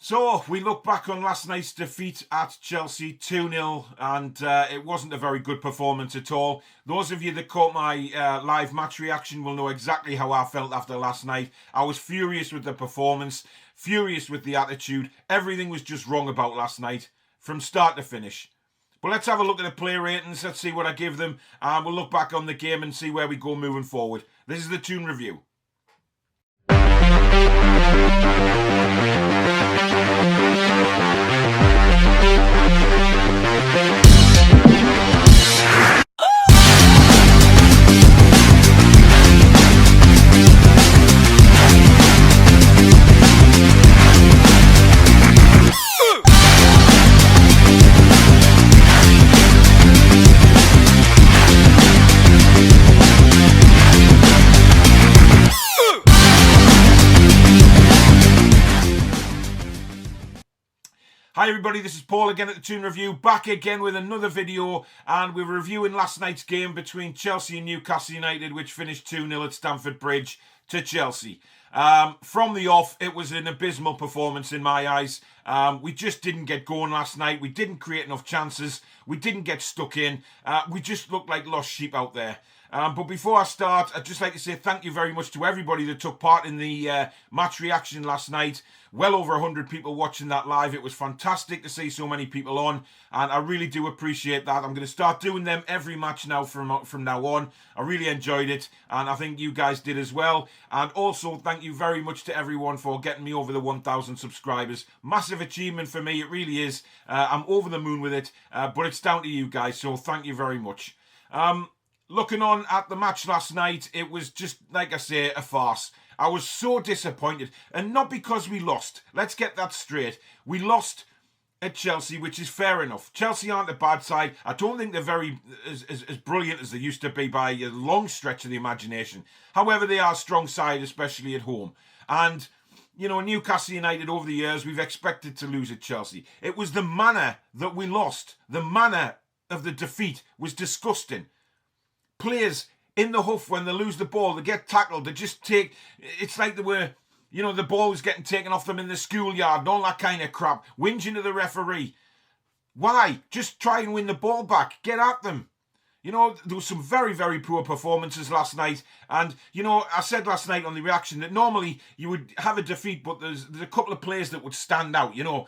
So we look back on last night's defeat at Chelsea 2-0 and it wasn't a very good performance at all. Those of you that caught my live match reaction will know exactly how I felt after last night. I was furious with the performance, furious with the attitude. Everything was just wrong about last night from start to finish. But let's have a look at the player ratings. Let's see what I give them. And we'll look back on the game and see where we go moving forward. This is the Toon Review. Hi everybody, this is Paul again at the Toon Review, back again with another video, and we're reviewing last night's game between Chelsea and Newcastle United, which finished 2-0 at Stamford Bridge to Chelsea. From the off, it was an abysmal performance in my eyes. We just didn't get going last night. We didn't create enough chances. We didn't get stuck in. We just looked like lost sheep out there. But before I start, I'd just like to say thank you very much to everybody that took part in the match reaction last night. Well over 100 people watching that live. It was fantastic to see so many people on, and I really do appreciate that. I'm going to start doing them every match now from now on. I really enjoyed it, and I think you guys did as well. And also, thank you very much to everyone for getting me over the 1,000 subscribers. Massive achievement for me, it really is. I'm over the moon with it, but it's down to you guys, so thank you very much. Looking on at the match last night, it was just, like I say, a farce. I was so disappointed, and not because we lost. Let's get that straight. We lost at Chelsea, which is fair enough. Chelsea aren't a bad side. I don't think they're very as brilliant as they used to be by a long stretch of the imagination. However, they are a strong side, especially at home. And, you know, Newcastle United over the years, we've expected to lose at Chelsea. It was the manner that we lost. The manner of the defeat was disgusting. Players in the huff when they lose the ball, they get tackled, they just take, it's like they were, you know, the ball was getting taken off them in the schoolyard and all that kind of crap, whinging to the referee. Why? Just try and win the ball back, get at them. You know, there was some very, very poor performances last night, and, you know, I said last night on the reaction that normally you would have a defeat, but there's a couple of players that would stand out, you know,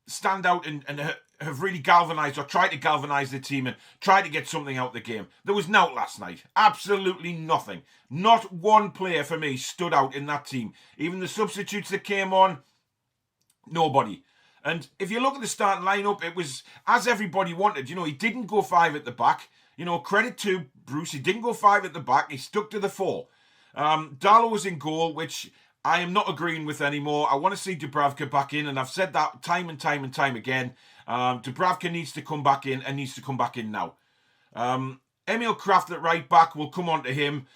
stand out and have really galvanised or tried to galvanise the team and tried to get something out of the game. There was nought last night. Absolutely nothing. Not one player for me stood out in that team. Even the substitutes that came on, nobody. And if you look at the starting lineup, it was as everybody wanted. You know, he didn't go 5 at the back. You know, credit to Bruce. He didn't go 5 at the back. He stuck to the 4. Darlow was in goal, which I am not agreeing with anymore. I want to see Dubravka back in, and I've said that time and time and time again. Dubravka needs to come back in and needs to come back in now. Emil Kraft at right back, we'll come on to him.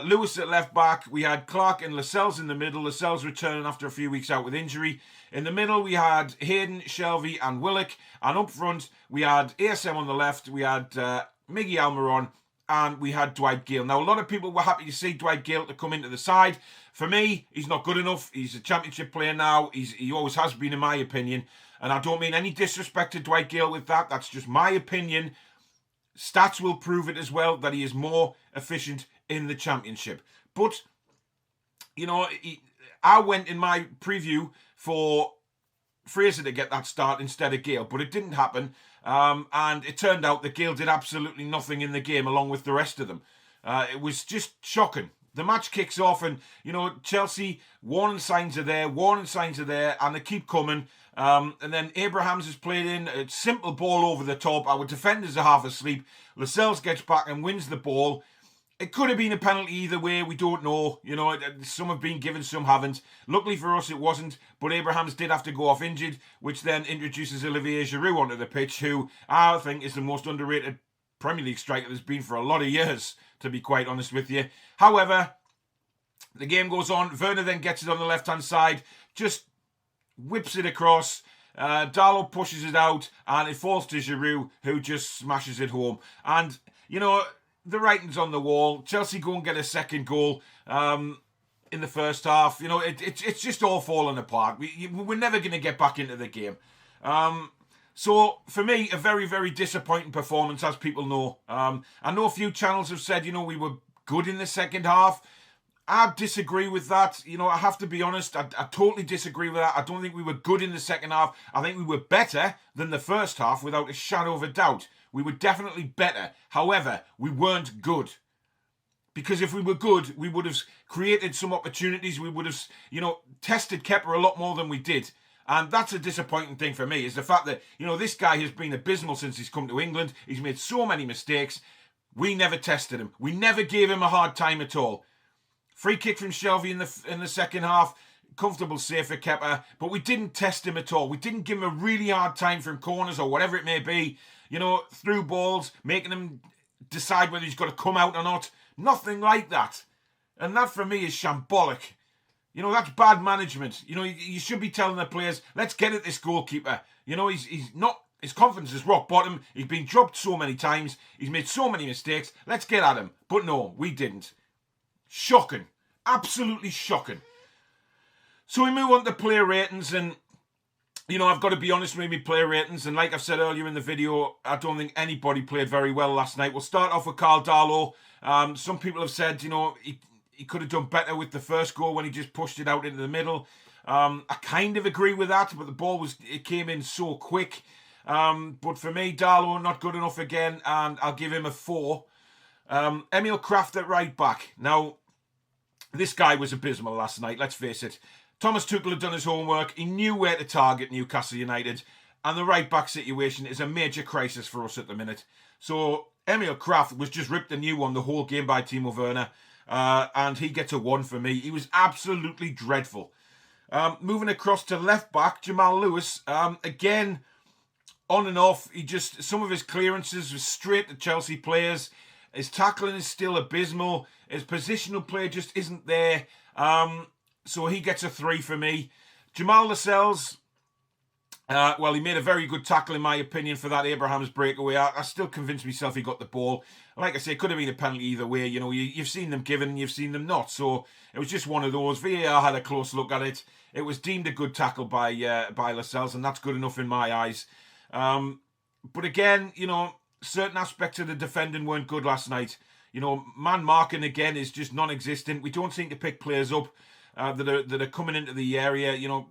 Lewis at left back. We had Clark and Lascelles in the middle. Lascelles returning after a few weeks out with injury. In the middle, we had Hayden, Shelvey and Willock. And up front, we had ASM on the left. We had Miggy Almiron. And we had Dwight Gale. Now, a lot of people were happy to see Dwight Gale to come into the side. For me, he's not good enough. He's a championship player now. He always has been, in my opinion. And I don't mean any disrespect to Dwight Gale with that. That's just my opinion. Stats will prove it as well, that he is more efficient in the championship. But, you know, I went in my preview for Fraser to get that start instead of Gale. But it didn't happen. And it turned out that Gale did absolutely nothing in the game along with the rest of them. It was just shocking. The match kicks off and, you know, Chelsea, warning signs are there, and they keep coming. And then Abrahams is played in, a simple ball over the top. Our defenders are half asleep. Lascelles gets back and wins the ball. It could have been a penalty either way, we don't know. You know, some have been given, some haven't. Luckily for us, it wasn't. But Abrahams did have to go off injured, which then introduces Olivier Giroud onto the pitch, who I think is the most underrated Premier League striker there's been for a lot of years, to be quite honest with you. However, the game goes on. Werner then gets it on the left-hand side, just whips it across. Darlow pushes it out, and it falls to Giroud, who just smashes it home. And, you know, the writing's on the wall. Chelsea go and get a second goal. in the first half. You know, it's just all falling apart. We're never going to get back into the game. So, for me, a very, very disappointing performance, as people know. I know a few channels have said, you know, we were good in the second half. I disagree with that. You know, I have to be honest. I totally disagree with that. I don't think we were good in the second half. I think we were better than the first half, without a shadow of a doubt. We were definitely better. However, we weren't good. Because if we were good, we would have created some opportunities. We would have, you know, tested Kepa a lot more than we did. And that's a disappointing thing for me, is the fact that, you know, this guy has been abysmal since he's come to England. He's made so many mistakes. We never tested him. We never gave him a hard time at all. Free kick from Shelvey in the second half. Comfortable save for Kepa. But we didn't test him at all. We didn't give him a really hard time from corners or whatever it may be. You know, through balls, making him decide whether he's got to come out or not. Nothing like that. And that for me is shambolic. You know, that's bad management. You know, you should be telling the players, let's get at this goalkeeper. You know, he's not, his confidence is rock bottom. He's been dropped so many times. He's made so many mistakes. Let's get at him. But no, we didn't. Shocking. Absolutely shocking. So we move on to player ratings, and, you know, I've got to be honest with my player ratings. And like I've said earlier in the video, I don't think anybody played very well last night. We'll start off with Carl Darlow. Some people have said, you know, he could have done better with the first goal when he just pushed it out into the middle. I kind of agree with that, but the ball it came in so quick. But for me, Darlow not good enough again, and I'll give him a 4. Emil Kraft at right back. Now, this guy was abysmal last night, let's face it. Thomas Tuchel had done his homework. He knew where to target Newcastle United, and the right back situation is a major crisis for us at the minute. So Emil Kraft was just ripped a new one the whole game by Timo Werner. And he gets a 1 for me. He was absolutely dreadful. Moving across to left back, Jamal Lewis. Again, on and off. Some of his clearances were straight to Chelsea players. His tackling is still abysmal. His positional play just isn't there. So he gets a 3 for me. Jamal Lascelles. Well, he made a very good tackle, in my opinion, for that Abraham's breakaway. I still convinced myself he got the ball. Like I say, it could have been a penalty either way. You know, you've seen them given and you've seen them not. So it was just one of those. VAR had a close look at it. It was deemed a good tackle by Lascelles, and that's good enough in my eyes. But again, you know, certain aspects of the defending weren't good last night. You know, man marking again is just non-existent. We don't seem to pick players up that are coming into the area. You know,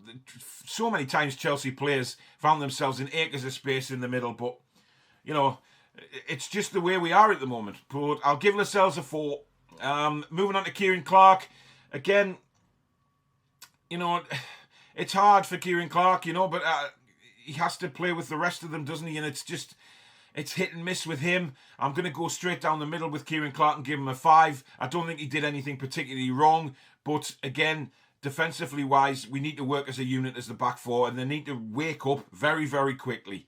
so many times Chelsea players found themselves in acres of space in the middle, but, you know, it's just the way we are at the moment. But I'll give Lascelles a 4. Moving on to Kieran Clark. Again, you know, it's hard for Kieran Clark, you know, but he has to play with the rest of them, doesn't he? And it's hit and miss with him. I'm going to go straight down the middle with Kieran Clark and give him a 5. I don't think he did anything particularly wrong. But again, defensively wise, we need to work as a unit as the back four, and they need to wake up very, very quickly.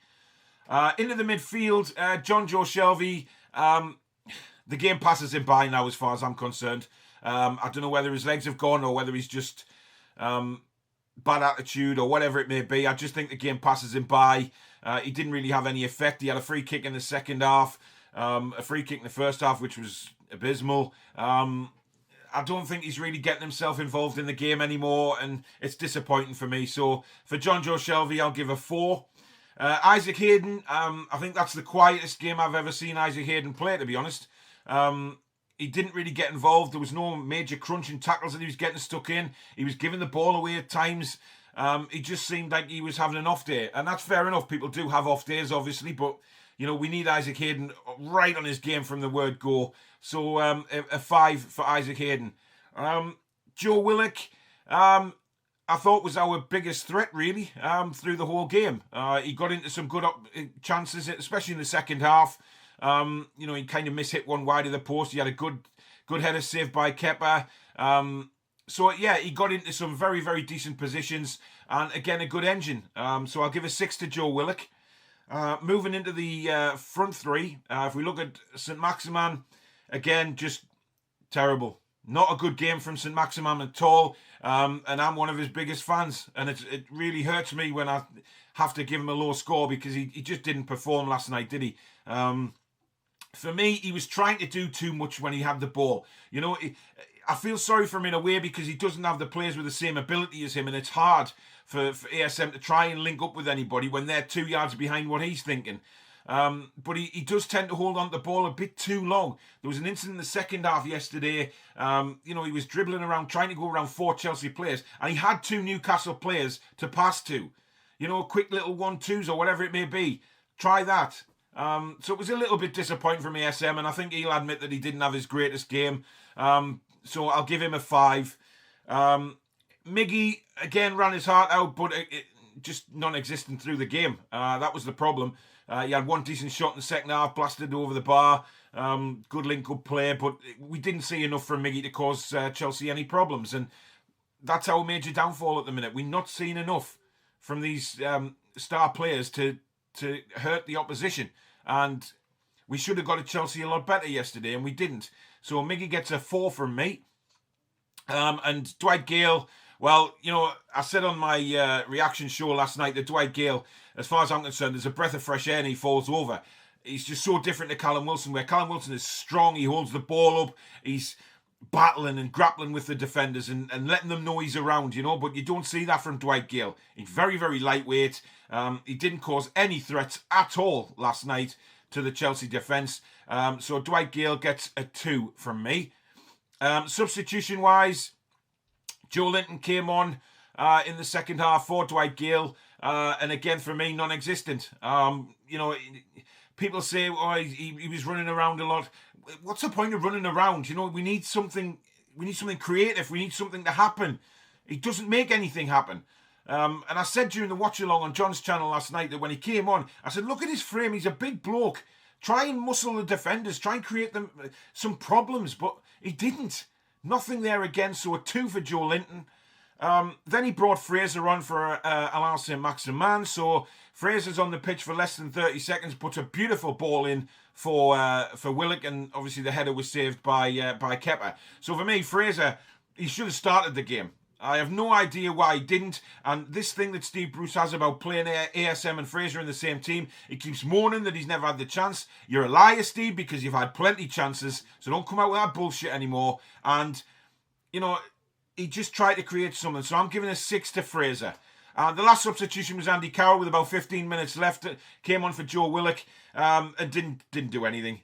Into the midfield, Jonjo Shelvey. The game passes him by now, as far as I'm concerned. I don't know whether his legs have gone or whether he's just bad attitude or whatever it may be. I just think the game passes him by. He didn't really have any effect. He had a free kick in the second half, a free kick in the first half, which was abysmal. I don't think he's really getting himself involved in the game anymore, and it's disappointing for me. So for Jonjo Shelvey, I'll give a 4. Isaac Hayden, I think that's the quietest game I've ever seen Isaac Hayden play, to be honest. He didn't really get involved. There was no major crunching tackles that he was getting stuck in. He was giving the ball away at times. He just seemed like he was having an off day. And that's fair enough. People do have off days, obviously. But, you know, we need Isaac Hayden right on his game from the word go. So a 5 for Isaac Hayden. Joe Willock, I thought was our biggest threat, really, through the whole game. He got into some good chances, especially in the second half. You know, he kind of mishit one wide of the post. He had a good header saved by Kepa. So, yeah, he got into some very, very decent positions. And, again, a good engine. So I'll give a 6 to Joe Willock. Moving into the front three, if we look at St. Maximin, again, just terrible. Not a good game from St. Maximin at all. And I'm one of his biggest fans. And it really hurts me when I have to give him a low score because he just didn't perform last night, did he? For me, he was trying to do too much when he had the ball. You know, I feel sorry for him in a way because he doesn't have the players with the same ability as him, and it's hard for ASM to try and link up with anybody when they're 2 yards behind what he's thinking. But he does tend to hold on to the ball a bit too long. There was an incident in the second half yesterday. He was dribbling around, trying to go around 4 Chelsea players, and he had 2 Newcastle players to pass to. Quick little 1-2s or whatever it may be. Try that. So it was a little bit disappointing from ASM, and I think he'll admit that he didn't have his greatest game. So I'll give him a 5. Miggy, again, ran his heart out, but it just non-existent through the game. That was the problem. He had one decent shot in the second half, blasted over the bar. Good link-up play, but we didn't see enough from Miggy to cause Chelsea any problems. And that's our major downfall at the minute. We're not seeing enough from these star players to hurt the opposition. And we should have got at Chelsea a lot better yesterday, and we didn't. So Miggy gets a 4 from me. And Dwight Gale, well, I said on my reaction show last night that Dwight Gale, as far as I'm concerned, is a breath of fresh air and he falls over. He's just so different to Callum Wilson, where Callum Wilson is strong, he holds the ball up, he's battling and grappling with the defenders and letting them know he's around, but you don't see that from Dwight Gale. He's very, very lightweight. He didn't cause any threats at all last night to the Chelsea defence. So Dwight Gale gets a 2 from me. Substitution-wise, Joe Linton came on in the second half for Dwight Gale, and again for me, non-existent. People say, he was running around a lot. What's the point of running around? We need something. We need something creative. We need something to happen. He doesn't make anything happen. And I said during the watch along on John's channel last night that when he came on, I said, look at his frame. He's a big bloke. Try and muscle the defenders. Try and create them some problems. But he didn't. Nothing there again. So a 2 for Joe Linton. Then he brought Fraser on for Alain Saint-Maximin. So Fraser's on the pitch for less than 30 seconds. Puts a beautiful ball in for Willock. And obviously the header was saved by Kepa. So for me, Fraser, he should have started the game. I have no idea why he didn't. And this thing that Steve Bruce has about playing ASM and Fraser in the same team, he keeps moaning that he's never had the chance. You're a liar, Steve, because you've had plenty chances. So don't come out with that bullshit anymore. And, he just tried to create something. So I'm giving a 6 to Fraser. The last substitution was Andy Carroll with about 15 minutes left. Came on for Joe Willock and didn't do anything.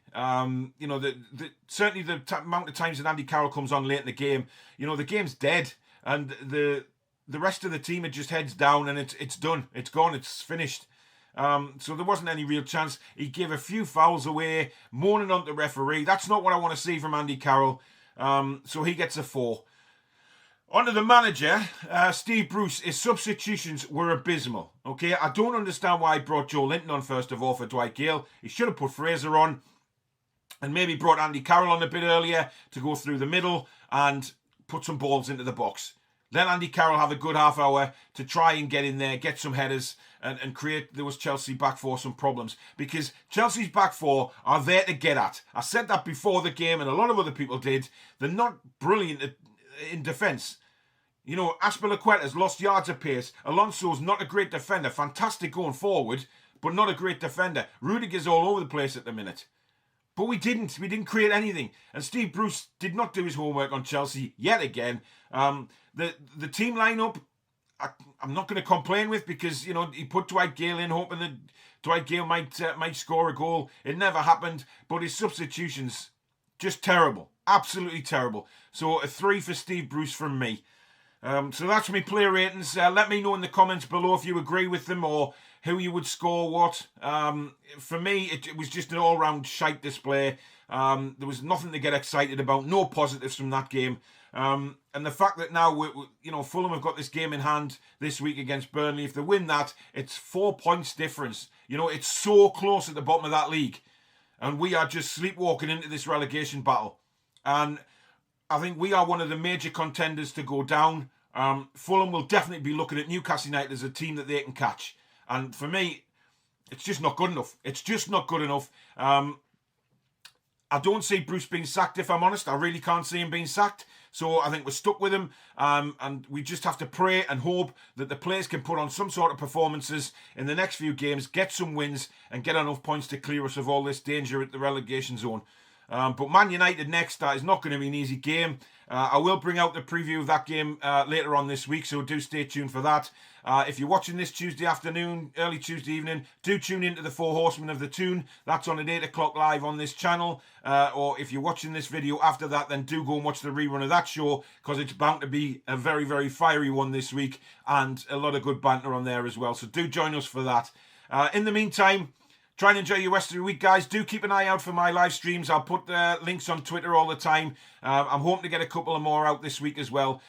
Certainly the amount of times that Andy Carroll comes on late in the game, the game's dead. And the rest of the team, it just heads down and it's done. It's gone. It's finished. So there wasn't any real chance. He gave a few fouls away, moaning on the referee. That's not what I want to see from Andy Carroll. So he gets a 4. On to the manager, Steve Bruce. His substitutions were abysmal. Okay, I don't understand why he brought Joe Linton on first of all for Dwight Gale. He should have put Fraser on and maybe brought Andy Carroll on a bit earlier to go through the middle and put some balls into the box. Then Andy Carroll have a good half hour to try and get in there, get some headers and create those Chelsea back four some problems. Because Chelsea's back four are there to get at. I said that before the game and a lot of other people did. They're not brilliant in defence. Aspilicueta's lost yards of pace. Alonso's not a great defender. Fantastic going forward, but not a great defender. Rudiger's all over the place at the minute. But we didn't. We didn't create anything. And Steve Bruce did not do his homework on Chelsea yet again. The team lineup, I'm not going to complain with because, he put Dwight Gale in hoping that Dwight Gale might score a goal. It never happened. But his substitutions, just terrible. Absolutely terrible. So a 3 for Steve Bruce from me. So that's my player ratings. Let me know in the comments below if you agree with them or who you would score what. For me, it was just an all-round shite display. There was nothing to get excited about. No positives from that game. And the fact that now, Fulham have got this game in hand this week against Burnley. If they win that, it's 4 points difference. It's so close at the bottom of that league. And we are just sleepwalking into this relegation battle. And I think we are one of the major contenders to go down. Fulham will definitely be looking at Newcastle United as a team that they can catch. And for me, it's just not good enough. It's just not good enough. I don't see Bruce being sacked, if I'm honest. I really can't see him being sacked. So I think we're stuck with him. And we just have to pray and hope that the players can put on some sort of performances in the next few games, get some wins, and get enough points to clear us of all this danger at the relegation zone. But Man United next, that is not going to be an easy game. I will bring out the preview of that game later on this week, so do stay tuned for that. If you're watching this Tuesday afternoon, early Tuesday evening, do tune into the Four Horsemen of the Toon. That's on at 8 o'clock live on this channel. Or if you're watching this video after that, then do go and watch the rerun of that show, because it's bound to be a very, very fiery one this week, and a lot of good banter on there as well. So do join us for that. In the meantime, try and enjoy your rest of the week, guys. Do keep an eye out for my live streams. I'll put links on Twitter all the time. I'm hoping to get a couple of more out this week as well.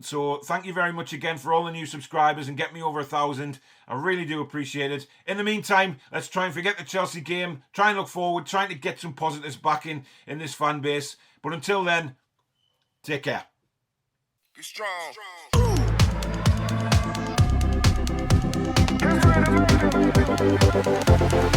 So thank you very much again for all the new subscribers and get me over 1,000. I really do appreciate it. In the meantime, let's try and forget the Chelsea game. Try and look forward, trying to get some positives back in this fan base. But until then, take care. Be strong. Be strong.